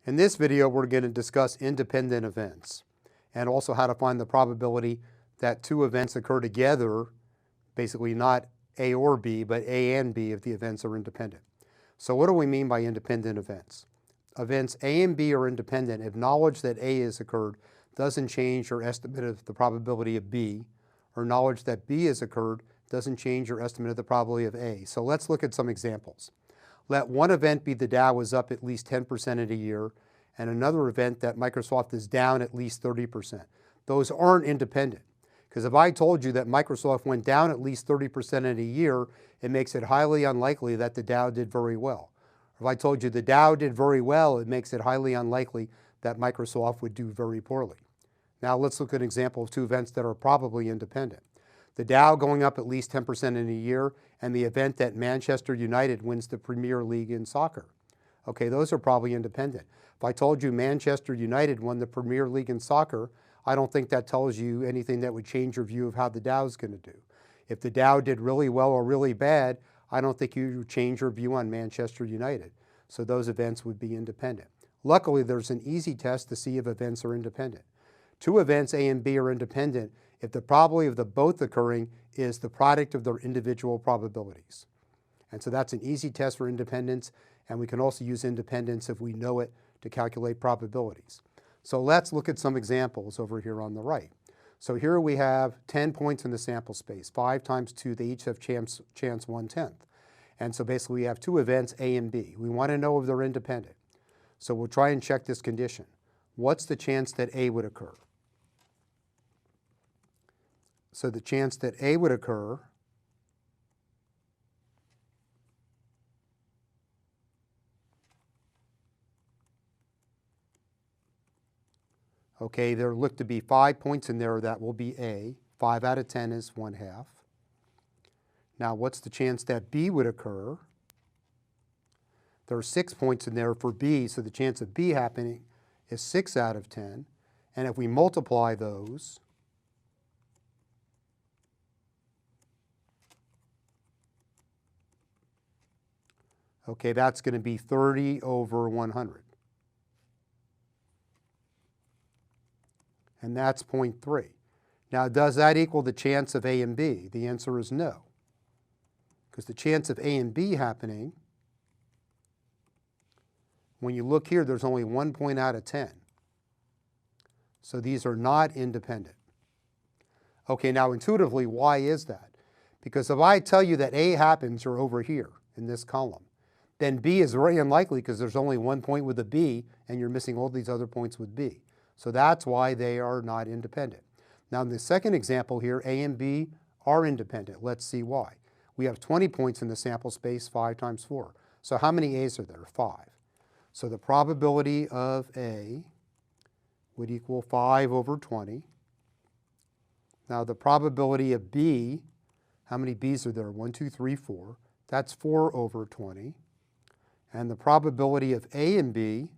In this video, we're going to discuss independent events and also how to find the probability that two events occur together, basically not A or B, but A and B if the events are independent. So what do we mean by independent events? Events A and B are independent if knowledge that A has occurred doesn't change your estimate of the probability of B, or knowledge that B has occurred doesn't change your estimate of the probability of A. So let's look at some examples. Let one event be the Dow is up at least 10% in a year, and another event that Microsoft is down at least 30%. Those aren't independent, because if I told you that Microsoft went down at least 30% in a year, it makes it highly unlikely that the Dow did very well. If I told you the Dow did very well, it makes it highly unlikely that Microsoft would do very poorly. Now let's look at an example of two events that are probably independent. The Dow going up at least 10% in a year, and the event that Manchester United wins the Premier League in soccer. Okay, those are probably independent. If I told you Manchester United won the Premier League in soccer, I don't think that tells you anything that would change your view of how the Dow is going to do. If the Dow did really well or really bad, I don't think you would change your view on Manchester United. So those events would be independent. Luckily, there's an easy test to see if events are independent. Two events A and B are independent if the probability of the both occurring is the product of their individual probabilities. And so that's an easy test for independence, and we can also use independence if we know it to calculate probabilities. So let's look at some examples over here on the right. So here we have 10 points in the sample space, 5 times 2, they each have chance 1/10. And so basically we have two events A and B. We want to know if they're independent. So we'll try and check this condition. What's the chance that A would occur? So the chance that A would occur okay, there look to be 5 points in there that will be A. 5 out of 10 is 1/2. Now what's the chance that B would occur? There are 6 points in there for B, so the chance of B happening is 6 out of 10. And if we multiply those, okay, that's going to be 30 over 100. And that's 0.3. Now, does that equal the chance of A and B? The answer is no. Because the chance of A and B happening, when you look here, there's only 1 point out of 10. So these are not independent. Okay, now intuitively, why is that? Because if I tell you that A happens, you're over here in this column, then B is very unlikely because there's only 1 point with a B and you're missing all these other points with B. So that's why they are not independent. Now in the second example here, A and B are independent. Let's see why. We have 20 points in the sample space, 5 times 4. So how many A's are there? 5. So the probability of A would equal 5 over 20. Now the probability of B, how many B's are there? 1, 2, 3, 4. That's 4 over 20. And the probability of A and B,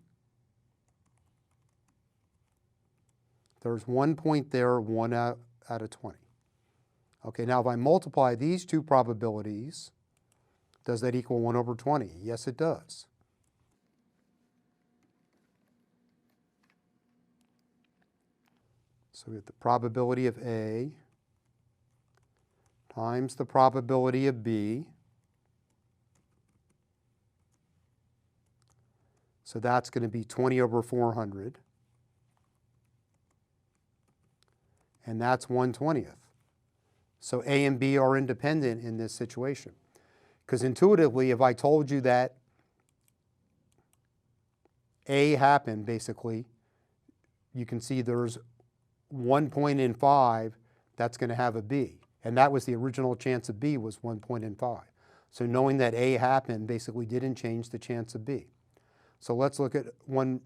there's 1 point there, 1 out of 20. Okay, now if I multiply these two probabilities, does that equal 1 over 20? Yes, it does. So we have the probability of A times the probability of B. So that's going to be 20 over 400. And that's 1/20th. So A and B are independent in this situation. Because intuitively, if I told you that A happened, basically, you can see there's 1 point in 5 that's going to have a B. And that was the original chance of B was 1 point in 5. So knowing that A happened basically didn't change the chance of B. So let's look at one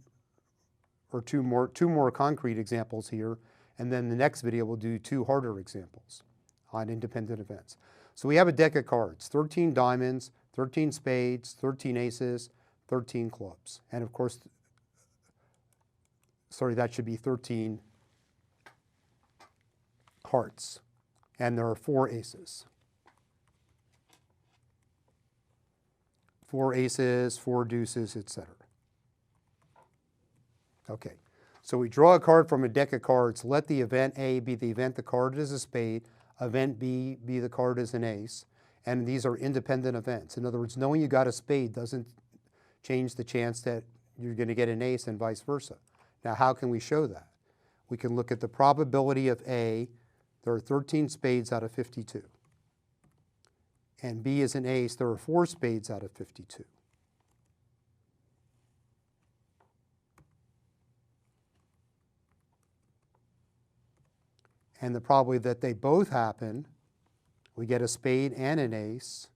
or two more concrete examples here. And then the next video we'll do 2 harder examples on independent events. So we have a deck of cards, 13 diamonds, 13 spades, 13 aces, 13 clubs. And of course, sorry, that should be 13 hearts. And there are 4 aces. 4 aces, 4 deuces, etc. Okay, so we draw a card from a deck of cards. Let the event A be the event the card is a spade, event B be the card is an ace, and these are independent events. In other words, knowing you got a spade doesn't change the chance that you're going to get an ace and vice versa. Now, how can we show that? We can look at the probability of A. There are 13 spades out of 52. And B is an ace. There are 4 spades out of 52. And the probability that they both happen, we get a spade and an ace.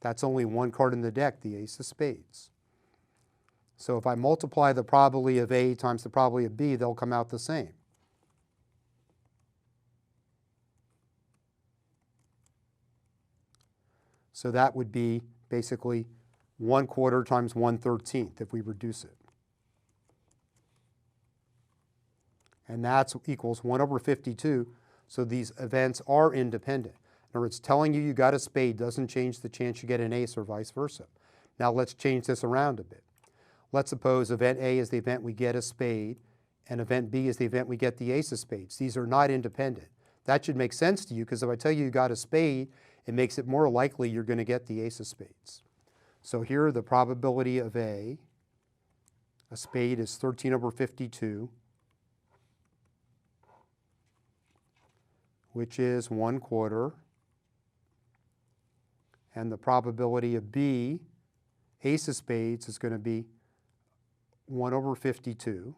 That's only one card in the deck, the ace of spades. So if I multiply the probability of A times the probability of B, they'll come out the same. So that would be basically 1/4 times 1/13 if we reduce it. And that equals 1/52. So these events are independent. In other words, telling you got a spade doesn't change the chance you get an ace or vice versa. Now let's change this around a bit. Let's suppose event A is the event we get a spade, and event B is the event we get the ace of spades. These are not independent. That should make sense to you, because if I tell you got a spade, it makes it more likely you're going to get the ace of spades. So here the probability of A spade is 13/52, which is 1/4. And the probability of B, ace of spades, is going to be 1/52.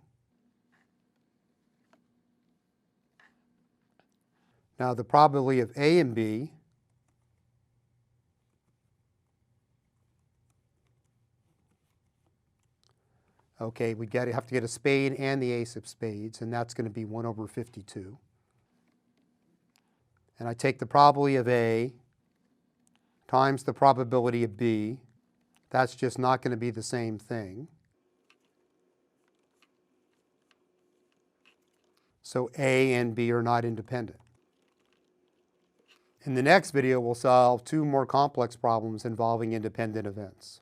Now the probability of A and B okay, we have to get a spade and the ace of spades, and that's going to be 1/52. And I take the probability of A times the probability of B. That's just not going to be the same thing. So A and B are not independent. In the next video, we'll solve 2 more complex problems involving independent events.